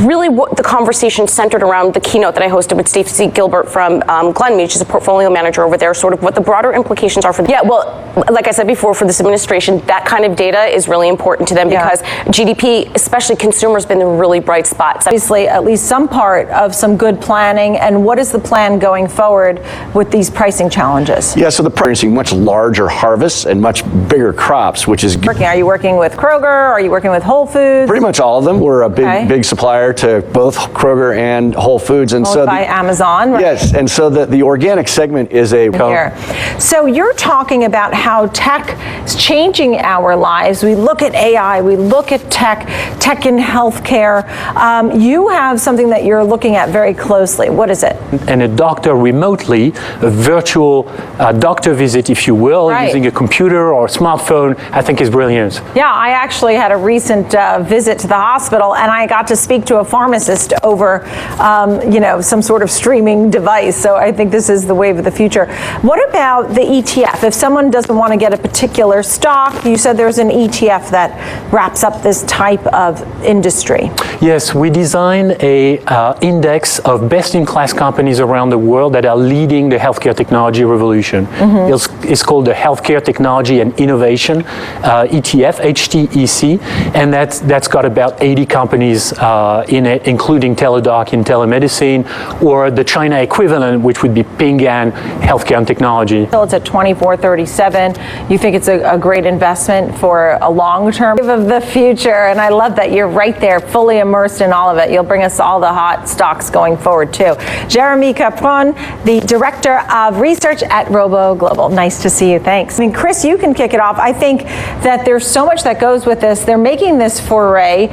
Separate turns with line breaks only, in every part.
really what the conversation centered around the keynote that I hosted with Stacey Gilbert from Glenmead. She's a portfolio manager over there, sort of what the broader implications are for them. Yeah, well, like I said before, for this administration, that kind of data is really important to them because GDP, especially consumers, has been a really bright spot. So
obviously, at least some part of some good planning. And what is the plan going forward with these pricing challenges?
Yeah, so the pricing much larger harvests and much bigger crops, which is
Are you working with Kroger? Are you working with Whole Foods?
pretty much all of them. We're a big supplier to both Kroger and Whole Foods, and
Owned by Amazon, right?
Yes, and so the organic segment is a
So you're talking about how tech is changing our lives. We look at AI, we look at tech in healthcare. You have something that you're looking at very closely. What is it?
And a doctor remotely, a virtual doctor visit, if you will, using a computer or a smartphone, I think is brilliant.
Yeah, I actually had a recent visit to the hospital, and I got to speak to a pharmacist over, some sort of streaming device. So I think this is the wave of the future. What about the ETF? If someone doesn't want to get a particular stock, you said there's an ETF that wraps up this type of industry.
Yes, we design a index of best-in-class companies around the world that are leading the healthcare technology revolution. It's called the Healthcare Technology and Innovation ETF, HTEC, and that's got about 80 companies in it, including Teladoc in telemedicine, or the China equivalent, which would be Ping An Healthcare and Technology.
So it's at 2437. You think it's a great investment for a long term of the future, and I love that you're right there, fully immersed in all of it. You'll bring us all the hot stocks going forward too. Jeremy Capron, the Director of Research at Robo Global. Nice to see you. Thanks. I mean, Chris, you can kick it off. I think that there's so much that goes with this. They're making this foray.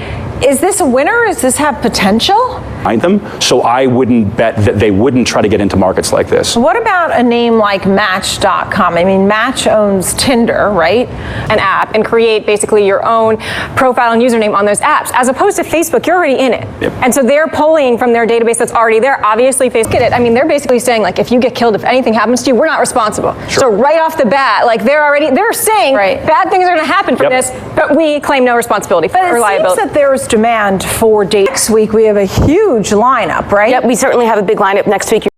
Is this a winner? Does this have potential?
Them, so I wouldn't bet that they wouldn't try to get into markets like this.
What about a name like Match.com? I mean, Match owns Tinder, right?
An app and create basically your own profile and username on those apps. As opposed to Facebook, you're already in it. And so they're pulling from their database that's already there. Obviously, Facebook did it. I mean, they're basically saying, like, if you get killed, if anything happens to you, we're not responsible. So right off the bat, like, they're saying bad things are going to happen from this, but we claim no responsibility for liability.
It seems that there's demand for data. Next week, we have a huge lineup, right?
Yep, we certainly have a big lineup next week.